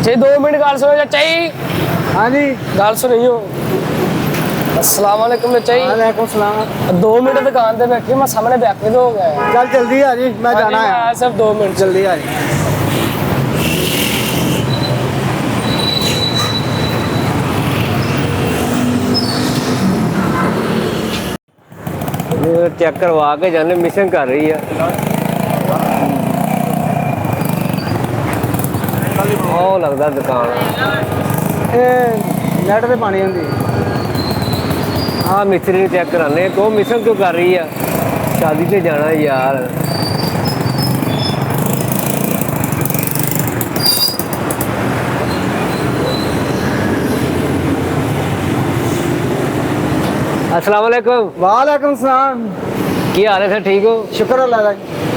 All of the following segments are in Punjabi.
जी 2 मिनट गल सुनो चाचा जी। हाँ जी। गल सुनियो। अस्सलाम वालेकुम चाचा जी। वालेकुम सलाम। 2 मिनट दुकान पे बैठी मैं सामने बैठने हो गया। चल जल्दी आ जी, मैं जाना है। सिर्फ 2 मिनट जल्दी आ जी। चेक करवा के जाने मिसिंग कर रही है। ਉਹ ਲੱਗਦਾ ਦੁਕਾਨ ਇਹ ਨੈਟ ਤੇ ਪਾਣੀ ਹੁੰਦੀ। ਆ ਮਿਸਤਰੀ ਨੂੰ ਚੈੱਕ ਕਰਾਣੇ ਕੋ ਮਿਸਿੰਗ ਕਿਉਂ ਕਰ ਰਹੀ ਆ। ਸ਼ਾਦੀ ਤੇ ਜਾਣਾ ਯਾਰ। अस्सलाम वालेकुम। वालेकुम सलाम। की हाल है सर, ठीक हो? शुक्र अल्लाह का।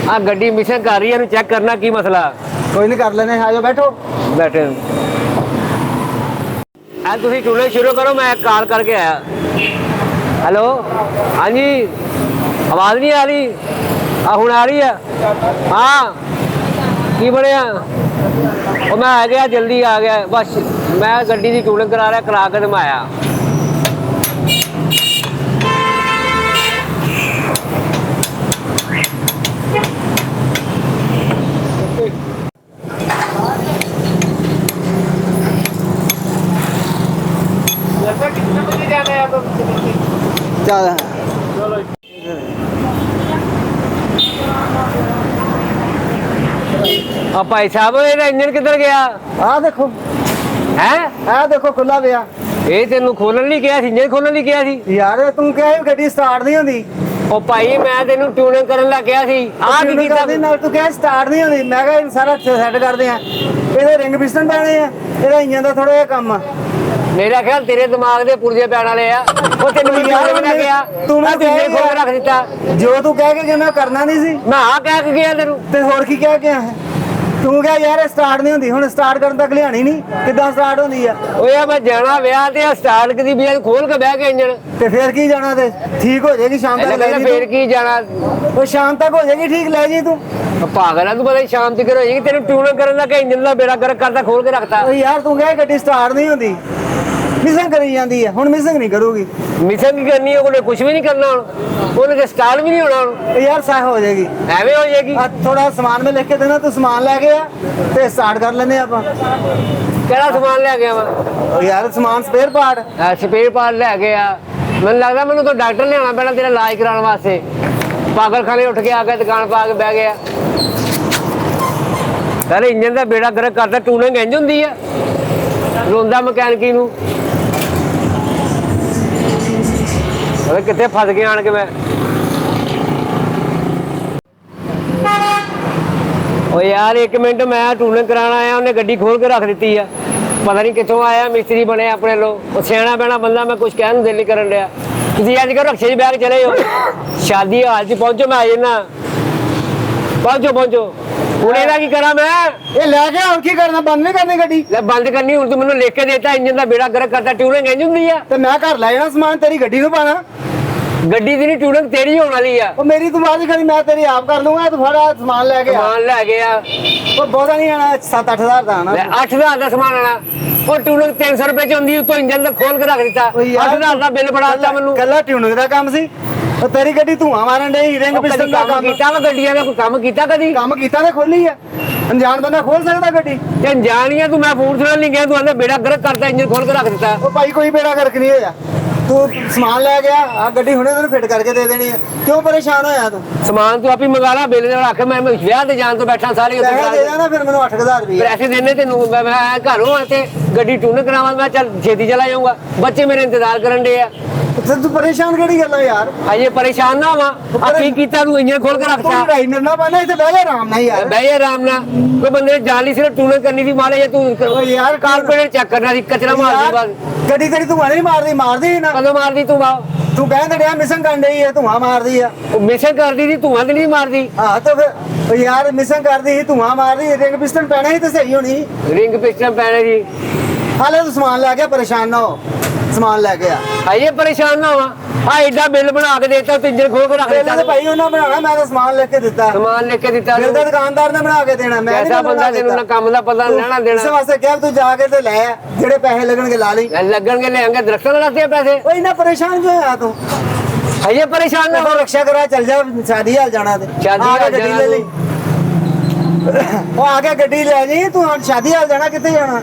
आ गड्डी मिसिंग कर रही है, चेक करना की मसला। कोई नहीं कर लेने, आ जाओ बैठो। बैठे तुम टूने शुरू करो, मैं कॉल करके आया। हेलो हाँ जी, आवाज़ नहीं आ रही? हुण आ रही है? हाँ की बनया? वो मैं आ गया, जल्दी आ गया। बस मैं गड्डी की टूनिंग करा रहा, करा के मैं आया। चल भाई साहब इंजन किधर गया? आ देखो है? आ देखो खुला पिया। ये तेन खोलन नहीं कहा, इंजन खोलन नहीं कहा सी? यार तू क्या है गड्डी स्टार्ट नहीं होती? ओ भाई मैं तेन ट्यूनिंग करन लग गया सी। आ की कीता? नाल तू क्या स्टार्ट नहीं होती? मैं कहा सारा सेट करते हैं, ਇਹਦੇ ਰਿੰਗ ਪਿਸਟਨ ਪੈਣੇ ਆ, ਇਹਦਾ ਇੰਜਨ ਦਾ ਥੋੜਾ ਜਿਹਾ ਕੰਮ ਆ। मेरा ख्याल तेरे दिमाग दे पुर्जे पैण वाले आ। ओ तेन यार मैं गया तू मैं इंजन खोल के रख दिता। जो तू कह के गया मैं करना नहीं सी। मैं हाँ कह के गया तेनू। ਤੇ ਹੋਰ ਕੀ ਕਹਿ ਕੇ ਆਇਆ? ਤੂੰ ਕਿਹਾ ਯਾਰ ਸਟਾਰਟ ਨਹੀਂ ਹੁੰਦੀ, ਹੁਣ ਸਟਾਰਟ ਕਰਨ ਤੱਕ ਲਿਆਣੀ ਨਹੀਂ, ਕਿੱਦਾਂ ਸਟਾਰਟ ਹੁੰਦੀ ਆ? ਓਏ ਮੈਂ ਜਾਣਾ ਵਿਆਹ ਤੇ ਸਟਾਰਟ ਕਦੀ ਵੀ ਖੋਲ ਕੇ ਬਹਿ ਕੇ ਇੰਜਨ ਤੇ ਫੇਰ ਕੀ ਜਾਣਾ? ਤੇ ਠੀਕ ਹੋ ਜਾਏਗੀ ਸ਼ਾਮ ਤੱਕ ਲੈ ਜੀ। ਫੇਰ ਕੀ ਜਾਣਾ? ਉਹ ਸ਼ਾਮ ਤੱਕ ਹੋ ਜਾਏਗੀ ਠੀਕ, ਲੈ ਜੀ ਤੂੰ। ਪਾਗਲ ਆ ਤੂੰ, ਪਤਾ ਸ਼ਾਮ ਤੱਕ ਹੋ ਜਾਏਗੀ। ਤੈਨੂੰ ਟਿਊਨਿੰਗ ਕਰਨ ਦਾ ਕਿ ਇੰਜਨ ਦਾ ਬੇੜਾ ਗਰਕ ਕਰਦਾ, ਖੋਲ ਕੇ ਰੱਖਤਾ। ਓ ਯਾਰ ਤੂੰ ਕਿਹਾ ਗੱਡੀ ਸਟਾਰਟ ਨਹੀਂ ਹੁੰਦੀ, ਮਿਸਿੰਗ ਕਰੀ ਜਾਂਦੀ ਆ। ਹੁਣ ਮਿਸਿੰਗ ਨਹੀਂ ਕਰੂਗੀ। ਮਿਸਿੰਗ ਕੀ ਕਰਨੀ ਹੈ? ਉਹਨੇ ਕੁਝ ਵੀ ਨਹੀਂ ਕਰਨਾ, ਹੁਣ ਉਹਨੇ ਸਟਾਰਟ ਵੀ ਨਹੀਂ ਹੋਣਾ। ਹੁਣ ਯਾਰ ਸਾਹ ਹੋ ਜਾਏਗੀ, ਐਵੇਂ ਹੋ ਜਾਏਗੀ। ਆ ਥੋੜਾ ਸਮਾਨ ਮੈਂ ਲਿਖ ਕੇ ਦੇਣਾ, ਤੂੰ ਸਮਾਨ ਲੈ ਕੇ ਆ ਤੇ ਸਟਾਰਟ ਕਰ ਲੈਨੇ ਆਪਾਂ। ਕਿਹੜਾ ਸਮਾਨ ਲੈ ਗਿਆ ਵਾ? ਓ ਯਾਰ ਸਮਾਨ ਸਪੇਅਰ ਪਾਰਟ। ਸਪੇਅਰ ਪਾਰਟ ਲੈ ਗਿਆ। ਮੈਨੂੰ ਲੱਗਦਾ ਮੈਨੂੰ ਤਾਂ ਡਾਕਟਰ ਲਿਆਉਣਾ ਪੈਣਾ ਤੇਰਾ ਇਲਾਜ ਕਰਾਉਣ ਵਾਸਤੇ। ਪਾਗਲਖਾਨੇ ਉੱਠ ਕੇ ਆ ਕੇ ਦੁਕਾਨ ਪਾ ਕੇ ਬਹਿ ਗਿਆ। ਸਾਰੇ ਇੰਜਨ ਦਾ ਬੇੜਾ ਗਰਕ ਕਰਦਾ। ਟੂਨਿੰਗ ਇੰਜ ਹੁੰਦੀ ਆ? ਰੋਂਦਾ ਮਕੈਨਿਕੀ ਨੂੰ। ਉਹ ਕਿੱਥੇ ਫਸ ਗਿਆ ਆਣ ਕੇ ਮੈਂ। ਓ ਯਾਰ 1 ਮਿੰਟ, ਮੈਂ ਟੂਨਿੰਗ ਕਰਾਉਣ ਆਇਆ, ਉਹਨੇ ਗੱਡੀ ਖੋਲ ਕੇ ਰੱਖ ਦਿੱਤੀ ਆ। ਪਤਾ ਨਹੀਂ ਕਿੱਥੋਂ ਆਇਆ ਮਿਸਤਰੀ ਬਣੇ ਆਪਣੇ ਲੋ। ਉਹ ਸਿਆਣਾ ਬਹਿਣਾ ਬੰਦਾ, ਮੈਂ ਕੁਝ ਕਹਿਣ ਨੂੰ ਦਿਲ ਨਹੀਂ ਕਰਨ ਡਿਆ। ਤੁਸੀਂ ਅੱਜ ਕੱਲ੍ਹ ਰਕਸ਼ੇ 'ਚ ਬੈਗ ਚਲੇ ਜਾਓ, ਸ਼ਾਦੀ ਹਾਲ 'ਚ ਪਹੁੰਚੋ, ਮੈਂ ਆ ਜਾਣਾ। ਪਹੁੰਚੋ ਪਹੁੰਚੋ। ਹੁਣ ਇਹਦਾ ਕੀ ਕਰਾਂ ਮੈਂ? ਇਹ ਲੈ ਕੇ ਹੁਣ ਕੀ ਕਰਨਾ? ਬੰਦ ਨਹੀਂ ਕਰਨੀ ਗੱਡੀ? ਲੈ ਬੰਦ ਕਰਨੀ। ਹੁਣ ਤੂੰ ਮੈਨੂੰ ਲਿਖ ਕੇ ਦੇਤਾ ਇੰਜਨ ਦਾ ਬੇੜਾ ਗਰਕ ਕਰਦਾ। ਟਿਊਨਿੰਗ ਇੰਜ ਹੁੰਦੀ ਆ? ਤੇ ਮੈਂ ਘਰ ਲੈ ਜਾਣਾ ਸਮਾਨ, ਤੇਰੀ ਗੱਡੀ ਨੂੰ ਪਾਣਾ। ਗੱਡੀ ਦੀ ਨਹੀਂ, ਟਿਊਨਿੰਗ ਤੇਰੀ ਹੋਣ ਵਾਲੀ ਆ। ਉਹ ਮੇਰੀ ਤੂੰ ਬਾਅਦ ਕਰੀ, ਮੈਂ ਤੇਰੀ ਆਪ ਕਰ ਲੂੰਗਾ। ਤੂੰ ਫੜਾ ਸਮਾਨ ਲੈ ਕੇ ਆ। ਸਮਾਨ ਲੈ ਗਿਆ। ਉਹ ਬਹੁਤਾ ਨਹੀਂ ਆਣਾ, 7-8 ਹਜ਼ਾਰ ਦਾ ਆਣਾ। 8,000 ਦਾ ਸਮਾਨ ਆਣਾ। ਉਹ ਟਿਊਨਿੰਗ 300 ਰੁਪਏ 'ਚ ਹੁੰਦੀ, ਉੱਤੋਂ ਇੰਜਨ ਦਾ ਖੋਲ ਕੇ ਰੱਖ ਦਿੱਤਾ। 8,000 ਦਾ ਬਿੱਲ ਫੜਾ ਦਿੱਤਾ ਮੈਨੂੰ। ਕੱਲਾ ਟਿਊਨਿੰਗ ਦਾ ਕੰਮ ਸੀ। ਉਹ ਤੇਰੀ ਗੱਡੀ ਧੂਆਂ ਮਾਰਨ ਡਈ, ਰਿੰਗ ਪਿਸਟਨ ਦਾ ਕੰਮ ਕੀਤਾ ਵਾ ਗੱਡੀਆਂ ਦਾ? ਕੋਈ ਕੰਮ ਕੀਤਾ ਕਦੀ? ਕੰਮ ਕੀਤਾ ਤੇ ਖੋਲੀ ਆ। ਅਣਜਾਣ ਬੰਦਾ ਖੋਲ ਸਕਦਾ ਗੱਡੀ? ਤੇ ਜਾਣੀਆਂ ਤੂੰ, ਮੈਂ ਫੂਡ ਸੁਣਨ ਨਹੀਂ ਗਿਆ, ਤੂੰ ਆਂਦਾ ਬੇੜਾ ਗਰਕ ਕਰਤਾ, ਇੰਜਨ ਖੋਲ ਕੇ ਰੱਖ ਦਿੱਤਾ। ਉਹ ਭਾਈ ਕੋਈ ਬੇੜਾ ਗਰਕ ਨਹੀਂ ਹੋਇਆ। ਤੂੰ ਸਮਾਨ ਲੈ ਗਿਆ, ਆ ਗੱਡੀ ਹੁਣੇ ਤੈਨੂੰ ਫਿੱਟ ਕਰਕੇ ਦੇ ਦੇਣੀ ਆ। ਕਿਉਂ ਪਰੇਸ਼ਾਨ ਹੋਇਆ ਤੂੰ? ਸਮਾਨ ਤੂੰ ਆਪੀ ਮੰਗਾ ਲਾ, ਬਿੱਲ ਰੱਖ। ਮੈਂ ਵਿਆਹ ਤੇ ਜਾਣ ਤੋਂ ਬੈਠਾ, ਸਾਰੇ ਉੱਤੇ ਪੈਸੇ ਦੇ ਦੇਣਾ ਫਿਰ ਮੈਨੂੰ 8,000 ਰੁਪਏ। ਪੈਸੇ ਦੇਣੇ ਤੈਨੂੰ। ਮੈਂ ਘਰੋਂ ਆ ਤੇ ਗੱਡੀ ਟੂਨ ਕਰਾਵਾਂ, ਮੈਂ ਚੱਲ ਛੇਤੀ ਚਲਾ ਜਾਊਂਗਾ। ਬੱਚੇ ਮੇਰੇ ਇੰਤਜ਼ਾਰ ਕਰਨ ਦੇ ਆ। ਤੂੰ ਪਰੇਸ਼ਾਨ ਕਿਹੜੀ ਗੱਲਾਂ ਯਾਰ? ਅਜੇ ਪਰੇਸ਼ਾਨ ਨਾ ਵਾ। ਕੀ ਕੀਤਾ ਤੂੰ? ਇੰਜਨ ਖੋਲ ਕੇ ਰੱਖਤਾ। ਲੜਾਈ ਨਾ ਪਾਣਾ, ਇੱਥੇ ਬਹਿ ਜਾ ਆਰਾਮ ਨਾਲ ਯਾਰ। ਬਹਿ ਜਾ ਆਰਾਮ ਨਾਲ। ਕੋਈ ਬੰਦੇ ਨੇ ਜਾਣ ਲਈ ਸਿਰਫ ਟੂਨ ਕਰਨੀ ਸੀ ਮਾਰੇ, ਜੇ ਤੂੰ ਯਾਰ ਕਾਰਪੋਰੇਟ ਚੈੱਕ ਕਰਨਾ ਸੀ, ਕਚਰਾ ਮਾਰਦੀ ਬਾਅਦ। ਗੱਡੀ ਤੇਰੀ ਧੂਆਂ ਨਹੀਂ ਮਾਰਦੀ? ਮਾਰਦੀ ਨਾ। ਕਦੋਂ ਮਾਰਦੀ ਤੂੰ? ਤੂੰ ਕਹਿੰਦਾ ਡਿਆ ਮਿਸਿੰਗ ਕਰਨ ਡਈ ਆ, ਧੂਆਂ ਮਾਰਦੀ ਆ। ਉਹ ਮਿਸਿੰਗ ਕਰਦੀ ਸੀ, ਧੂਆਂ ਤੇ ਨਹੀਂ ਮਾਰਦੀ। ਹਾਂ ਤਾਂ ਫਿਰ ਯਾਰ ਮਿਸਿੰਗ ਕਰਦੀ ਸੀ, ਧੂਆਂ ਮਾਰਦੀ, ਰਿੰਗ ਪਿਸਟਨ ਪੈਣਾ ਸੀ ਤੇ ਸਹੀ ਹੋਣੀ। ਰਿੰਗ ਪਿਸਟਨ ਪੈਣੇ ਜੀ। ਹਾਲੇ ਤੂੰ ਸਮਾਨ ਲੈ ਕੇ ਪਰੇਸ਼ਾਨ ਨਾ ਹੋ। ਸਮਾਨ ਲੈ ਕੇ ਆ। ਆਈਏ ਪਰੇਸ਼ਾਨ ਨਾ ਹੋਵਾਂ ਆ ਐਡਾ ਬਿੱਲ ਬਣਾ ਕੇ ਦੇਤਾ ਤੇ ਇੰਜਨ ਖੋਲ ਕੇ ਰੱਖ ਪਹਿਲਾਂ ਦਿੱਤਾ ਤੇ ਭਾਈ ਉਹਨਾਂ ਬਣਾਉਣਾ, ਮੈਂ ਤਾਂ ਸਮਾਨ ਲਿਖ ਕੇ ਦਿੱਤਾ। ਸਮਾਨ ਲਿਖ ਕੇ ਦਿੱਤਾ ਫਿਰ ਤਾਂ ਦੁਕਾਨਦਾਰ ਨੇ ਬਣਾ ਕੇ ਦੇਣਾ, ਮੈਂ ਐਸਾ ਬੰਦਾ ਤੈਨੂੰ ਨਾ ਕੰਮ ਦਾ ਪਤਾ ਲੈਣਾ ਇਸ ਦੇਣਾ ਵਾਸਤੇ ਕਿਹਾ ਤੂੰ ਜਾ ਕੇ ਤੇ ਲੈ ਆ, ਜਿਹੜੇ ਪੈਸੇ ਲੱਗਣਗੇ ਲਾ ਲਈ। ਲੱਗਣਗੇ ਲੈਣਗੇ ਦਰਖਤਾਂ ਦੇ ਲੱਗਦੇ ਆ ਪੈਸੇ ਓਏ ਇੰਨਾ ਪਰੇਸ਼ਾਨ ਕਿਉਂ ਆ ਤੂੰ? ਆਈਏ ਪਰੇਸ਼ਾਨ ਨਾ ਉਹ ਰਕਸ਼ਾ ਕਰਾ ਚੱਲ ਜਾ, ਸ਼ਾਦੀ ਹਾਲ ਜਾਣਾ ਤੇ ਸ਼ਾਦੀ ਆ ਕੇ ਹਾਲ ਗੱਡੀ ਜਾਣਾ ਲੈ ਲਈ। ਉਹ ਆ ਕੇ ਗੱਡੀ ਲੈ ਜੀ, ਤੂੰ ਹੁਣ ਸ਼ਾਦੀ ਹਾਲ ਜਾਣਾ, ਕਿੱਥੇ ਜਾਣਾ?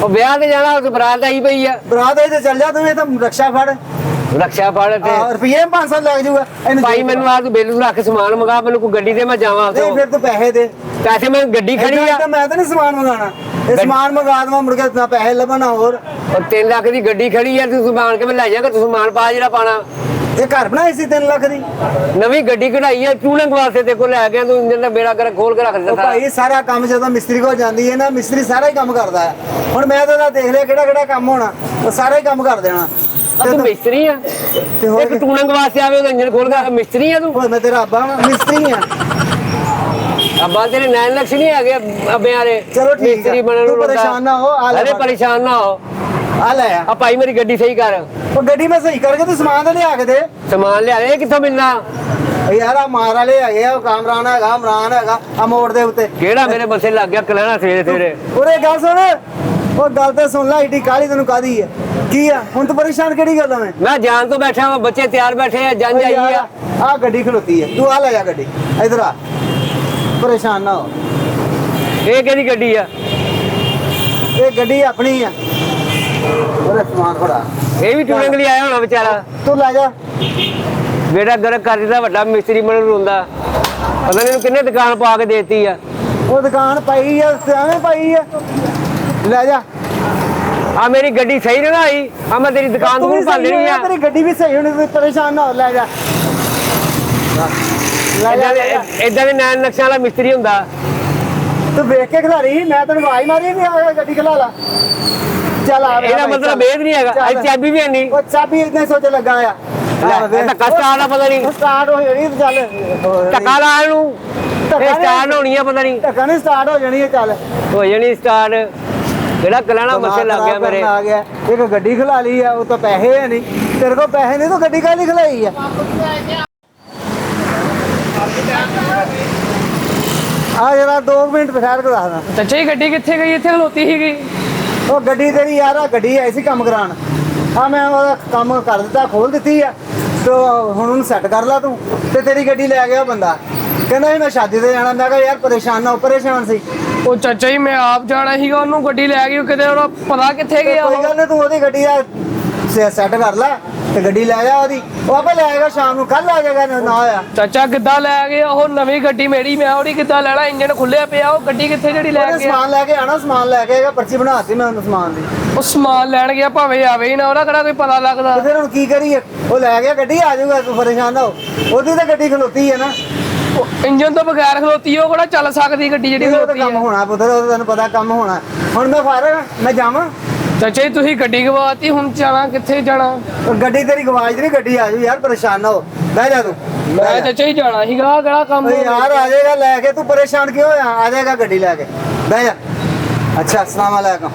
ਉਹ ਵਿਆਹ ਤੇ ਜਾਣਾ ਉਹ ਬਰਾਤ ਆਈ ਪਈ ਆ ਬਰਾਤ ਤੇ ਚੱਲ ਜਾ ਤੂੰ, ਇਹ ਤਾਂ ਰਕਸ਼ਾ ਫੜ, ਰਕਸ਼ਾ ਫੜ ਤੇ ਰੁਪਈਏ 500 ਲੱਗ ਜਾਊਗਾ ਇਹਨੂੰ। ਭਾਈ ਮੈਨੂੰ ਆ ਤੂੰ ਬਿੱਲ ਨੂੰ ਰੱਖ ਸਮਾਨ ਮੰਗਾ, ਮੈਨੂੰ ਕੋਈ ਗੱਡੀ ਤੇ ਮੈਂ ਜਾਵਾਂ ਨਹੀਂ ਫਿਰ ਤੂੰ ਪੈਸੇ ਦੇ। ਪੈਸੇ ਮੈਂ ਗੱਡੀ ਖੜੀ ਆ ਤਾਂ ਮੈਂ ਤਾਂ ਨਹੀਂ ਸਮਾਨ ਮੰਗਾਣਾ, ਇਹ ਸਮਾਨ ਮੰਗਾ ਦਵਾਂ ਮੁੜ ਕੇ ਨਾ ਪੈਸੇ ਲੱਭਣਾ ਹੋਰ। ਉਹ 3 ਲੱਖ ਦੀ ਗੱਡੀ ਖੜੀ ਆ ਤੂੰ ਸਮਾਨ ਕੇ ਮੈਂ ਲੈ ਜਾਗਾ, ਤੂੰ ਸਮਾਨ ਪਾ ਜਿਹੜਾ ਪਾਣਾ। ਇਹ ਘਰ ਬਣਾਈ ਸੀ 3 ਲੱਖ ਦੀ। ਨਵੀਂ ਗੱਡੀ ਕਢਾਈ ਆ ਟੂਲਿੰਗ ਵਾਸਤੇ ਤੇ ਕੋ ਲੈ ਗਿਆ ਤੂੰ, ਇੰਜਨ ਦਾ ਬੇੜਾ ਕਰ ਖੋਲ ਕੇ ਰੱਖ ਉਹ ਦਿੱਤਾ। ਭਾਈ ਸਾਰਾ ਕੰਮ ਜਦੋਂ ਮਿਸਤਰੀ ਕੋਲ ਜਾਂਦੀ ਹੈ ਨਾ, ਮਿਸਤਰੀ ਸਾਰਾ ਹੀ ਕੰਮ ਕਰਦਾ ਹੈ। ਹੁਣ ਮੈਂ ਤਾਂ ਦੇਖ ਲਿਆ ਕਿਹੜਾ ਕਿਹੜਾ ਕੰਮ ਹੋਣਾ, ਉਹ ਸਾਰਾ ਹੀ ਕੰਮ ਕਰ ਦੇਣਾ। ਤੂੰ ਮਿਸਤਰੀ ਆ ਤੇ ਹੋਰ ਇੱਕ ਟੂਲਿੰਗ ਵਾਸਤੇ ਆਵੇ ਉਹਦਾ ਇੰਜਨ ਖੋਲ ਕੇ ਮਿਸਤਰੀ ਆ ਤੂੰ? ਓਏ ਮੈਂ ਤੇਰਾ ਅੱਬਾ ਵਾਂ, ਮਿਸਤਰੀ ਆ। ਅੱਬਾ ਤੇਰੇ 9 ਲੱਖ ਨਹੀਂ ਹੈਗੇ ਅੱਬਿਆਂ ਵਾਲੇ ਚਲੋ ਠੀਕ ਮਿਸਤਰੀ ਹੈ, ਬਣਨ ਤੂੰ ਨੂੰ ਪਰੇਸ਼ਾਨ ਨਾ ਹੋ, ਆ ਲੈ ਅਰੇ ਫੜ। ਪਰੇਸ਼ਾਨ ਨਾ ਹੋ, ਆ ਲੈ ਆ। ਆ ਭਾਈ ਮੇਰੀ ਗੱਡੀ ਸਹੀ ਕਰ, ਉਹ ਗੱਡੀ ਮੈਂ ਸਹੀ ਕਰਕੇ ਤੂੰ ਸਮਾਨ ਤਾਂ ਲਿਆ ਕੇ ਦੇ। ਸਮਾਨ ਲਿਆ ਇਹ ਕਿੱਥੋਂ ਮਿਲਣਾ? ਯਾਰ ਆ ਮਾਰ ਵਾਲੇ ਹੈਗੇ ਆ, ਉਹ ਕਾਮਰਾਨ ਹੈਗਾ, ਇਮਰਾਨ ਹੈਗਾ, ਆ ਮੋੜ ਦੇ ਉੱਤੇ। ਕਿਹੜਾ ਮੇਰੇ ਬੱਸੇ ਲੱਗ ਗਿਆ ਕਲਹਿਣਾ ਸਵੇਰੇ ਸਵੇਰੇ? ਉਰੇ ਗੱਲ ਸੁਣ, ਉਹ ਗੱਲ ਤਾਂ ਸੁਣ ਲੈ, ਏਡੀ ਕਾਹਲੀ ਤੈਨੂੰ ਕਾਹਦੀ ਹੈ? ਕੀ ਆ ਹੁਣ ਤੂੰ ਪਰੇਸ਼ਾਨ ਕਿਹੜੀ ਗੱਲ ਆ? ਮੈਂ ਜਾਣ ਤੋਂ ਬੈਠਾ ਹਾਂ, ਬੱਚੇ ਤਿਆਰ ਬੈਠੇ ਆ, ਜੰਜ ਆਈ ਆ। ਆ ਗੱਡੀ ਖਲੋਤੀ ਹੈ, ਤੂੰ ਆ ਲੈ ਜਾ ਗੱਡੀ, ਇਧਰ ਆ, ਪਰੇਸ਼ਾਨ ਨਾ ਹੋ। ਇਹ ਕਿਹੜੀ ਗੱਡੀ ਆ? ਇਹ ਗੱਡੀ ਆਪਣੀ ਆ। ਉਹਦਾ ਸਮਾਨ ਖੜਾ, ਇਹ ਵੀ ਟੂਲਿੰਗ ਲਈ ਆਇਆ ਹੋਣਾ ਵਿਚਾਰਾ, ਤੂੰ ਲੈ ਜਾ। ਬੇੜਾ ਗਰਕ ਕਰ ਦਿੱਤਾ, ਵੱਡਾ ਮਿਸਤਰੀ ਮੈਨੂੰ ਰੋਂਦਾ, ਪਤਾ ਨਹੀਂ ਇਹਨੂੰ ਕਿੰਨੇ ਦੁਕਾਨ ਪਾ ਕੇ ਦੇਤੀ ਆ। ਉਹ ਦੁਕਾਨ ਪਾਈ ਆ, ਐਵੇਂ ਪਾਈ ਆ, ਲੈ ਜਾ। ਆ ਮੇਰੀ ਗੱਡੀ ਸਹੀ ਨਾ ਆਈ, ਆ ਮੈਂ ਤੇਰੀ ਦੁਕਾਨ ਤੂੰ ਤੋਂ ਵੀ ਭੰਨ ਸਹੀ ਲੈਣੀ ਆ, ਆ। ਤੇਰੀ ਗੱਡੀ ਵੀ ਸਹੀ ਹੋਣੀ, ਤੂੰ ਪਰੇਸ਼ਾਨ ਨਾ ਹੋ, ਲੈ ਜਾ। ਲੈ ਜਾ, ਲੈ ਜਾ। ਏਦਾਂ ਦੇ 9 ਲੱਖਾਂ ਵਾਲਾ ਮਿਸਤਰੀ ਹੁੰਦਾ। ਤੂੰ ਵੇਖ ਕੇ ਖਿਲਾਰੀ, ਮੈਂ ਤੈਨੂੰ ਆਵਾਜ਼ ਮਾਰੀ ਵੀ ਆ ਗੱਡੀ ਖਿਲਾ ਲਾ। ਚੱਲ ਆ। ਇਹਦਾ ਮਤਲਬ ਵੇਦ ਨਹੀਂ ਹੈਗਾ, ਅੱਜ ਚਾਬੀ ਵੀ ਨਹੀਂ। ਉਹ ਚਾਬੀ ਇਤਨੇ ਸੋਚ ਲੱਗਾ ਆ। ਧੱਕਾ ਸਟਾਰਟ ਆ ਪਤਾ ਨਹੀਂ, ਸਟਾਰਟ ਹੋ ਜਾਣੀ ਤੇ ਚੱਲ। ਧੱਕਾ ਲਾ ਇਹਨੂੰ, ਇਹ ਸਟਾਰਟ ਹੋਣੀ ਆ ਪਤਾ ਨਹੀਂ, ਧੱਕਾ ਨਹੀਂ ਸਟਾਰਟ ਹੋ ਜਾਣੀ ਹੈ, ਚੱਲ। ਹੋ ਜਾਣੀ ਸਟਾਰਟ। ਕਿਹੜਾ ਕਲਾਣਾ ਮੱਥੇ ਲੱਗ ਗਿਆ ਮੇਰੇ। ਆ ਗਿਆ ਇੱਕ ਗੱਡੀ ਖਿਲਾ ਲਈ ਆ, ਉਹ ਤਾਂ ਪੈਸੇ ਹੈ ਨਹੀਂ ਤੇਰੇ ਕੋਲ, ਪੈਸੇ ਨਹੀਂ ਤੂੰ ਗੱਡੀ ਕਾਹਲੀ ਖਿਲਾਈ ਆ? ਆ ਜਰਾ 2 ਮਿੰਟ ਬਿਠਾ ਕੇ ਦੱਸਦਾ। ਚਾਚਾ ਜੀ ਗੱਡੀ ਕਿੱਥੇ ਗਈ? ਇੱਥੇ ਖਲੋਤੀ ਸੀਗੀ। ਉਹ ਗੱਡੀ ਤੇਰੀ ਯਾਰ, ਆ ਗੱਡੀ ਆਈ ਸੀ ਕੰਮ ਕਰਾਉਣ, ਆ ਮੈਂ ਉਹਦਾ ਕੰਮ ਕਰ ਦਿੱਤਾ, ਖੋਲ ਦਿੱਤੀ ਆ ਤੇ ਹੁਣ ਉਹਨੂੰ ਸੈੱਟ ਕਰ ਲਾ ਤੂੰ। ਤੇ ਤੇਰੀ ਗੱਡੀ ਲੈ ਗਿਆ ਬੰਦਾ, ਕਹਿੰਦਾ ਸੀ ਮੈਂ ਸ਼ਾਦੀ ਤੇ ਜਾਣਾ। ਮੈਂ ਕਿਹਾ ਯਾਰ ਪਰੇਸ਼ਾਨ ਨਾ ਹੋ, ਪਰੇਸ਼ਾਨ ਸੀ। ਉਹ ਚਾਚਾ ਜੀ ਮੈਂ ਆਪ ਜਾਣਾ ਸੀਗਾ, ਉਹਨੂੰ ਗੱਡੀ ਲੈ ਗਈ, ਕਿਤੇ ਉਹਦਾ ਪਤਾ ਕਿੱਥੇ ਗਿਆ ਕੋਈ ਉਹ। ਗੱਲ ਨਹੀਂ, ਤੂੰ ਉਹਦੀ ਗੱਡੀ ਆ ਸੈੱਟ ਕਰ ਲੈ ਤੇ ਗੱਡੀ ਲੈ ਜਾ ਉਹਦੀ, ਉਹ ਆਪੇ ਲੈ ਆਏਗਾ ਸ਼ਾਮ ਨੂੰ, ਕੱਲ ਆ ਜਾਏਗਾ ਨਾ ਹੋਇਆ। ਚਾਚਾ ਕਿੱਦਾਂ ਲੈ ਗਏ ਉਹ? ਨਵੀਂ ਗੱਡੀ ਮੇਰੀ, ਮੈਂ ਉਹਦੀ ਕਿੱਦਾਂ ਲੈਣਾ? ਇੰਜਨ ਖੁੱਲਿਆ ਪਿਆ, ਉਹ ਗੱਡੀ ਕਿੱਥੇ ਜਿਹੜੀ ਲੈ ਉਹਨੇ ਗਿਆ? ਸਮਾਨ ਲੈ ਕੇ ਆਣਾ, ਸਮਾਨ ਲੈ ਕੇ ਆਏਗਾ, ਪਰਚੀ ਬਣਾਤੀ ਮੈਂ ਉਹਨੂੰ ਸਮਾਨ ਦੀ। ਉਹ ਸਮਾਨ ਲੈਣ ਗਿਆ, ਭਾਵੇਂ ਆਵੇ ਹੀ ਨਾ, ਉਹਦਾ ਕਿਹੜਾ ਕੋਈ ਪਤਾ ਲੱਗਦਾ। ਤੇ ਫਿਰ ਹੁਣ ਕੀ ਕਰੀਏ? ਉਹ ਲੈ ਗਿਆ ਗੱਡੀ, ਆ ਜਾਊਗਾ, ਤੂੰ ਪਰੇਸ਼ਾਨ ਨਾ ਹੋ। ਉਹਦੀ ਤਾਂ ਗੱਡੀ ਖਲੋਤੀ ਹੈ ਨਾ, ਇੰਜਨ ਤੋਂ ਬਗੈਰ ਖਲੋਤੀ, ਉਹ ਕਿਹੜਾ ਚੱਲ ਸਕਦੀ ਗੱਡੀ ਜਿਹੜੀ ਉਹਦਾ ਖਲੋਤੀ ਕੰਮ ਹੈ? ਹੋਣਾ ਪੁੱਤਰ, ਉਹ ਤੈਨੂੰ ਪਤਾ ਕੰਮ ਹੋਣਾ। ਹੁਣ ਮੈਂ ਫਾਰਗ, ਮੈਂ ਜਾਵਾਂ? ਚਾਚਾ ਜੀ ਤੁਸੀਂ ਗੱਡੀ ਗਵਾਤੀ, ਹੁਣ ਜਾਣਾ ਕਿੱਥੇ? ਜਾਣਾ ਉਹ ਗੱਡੀ ਤੇਰੀ ਗਵਾਚ ਨਹੀਂ, ਗੱਡੀ ਆ ਜਾਊ ਯਾਰ, ਪਰੇਸ਼ਾਨ ਨਾ ਹੋ, ਬਹਿ ਜਾ ਤੂੰ। ਮੈਂ ਚਾਚਾ ਜੀ ਜਾਣਾ ਸੀਗਾ, ਆਹ ਕਿਹੜਾ ਕੰਮ ਓਏ ਯਾਰ ਆ ਜਾਏਗਾ ਲੈ ਕੇ, ਤੂੰ ਪਰੇਸ਼ਾਨ ਕਿਉਂ ਹੋਇਆ? ਆ ਜਾਏਗਾ ਗੱਡੀ ਲੈ ਕੇ, ਬਹਿ ਜਾ। ਅੱਛਾ, अस्सलाम वालेकुम।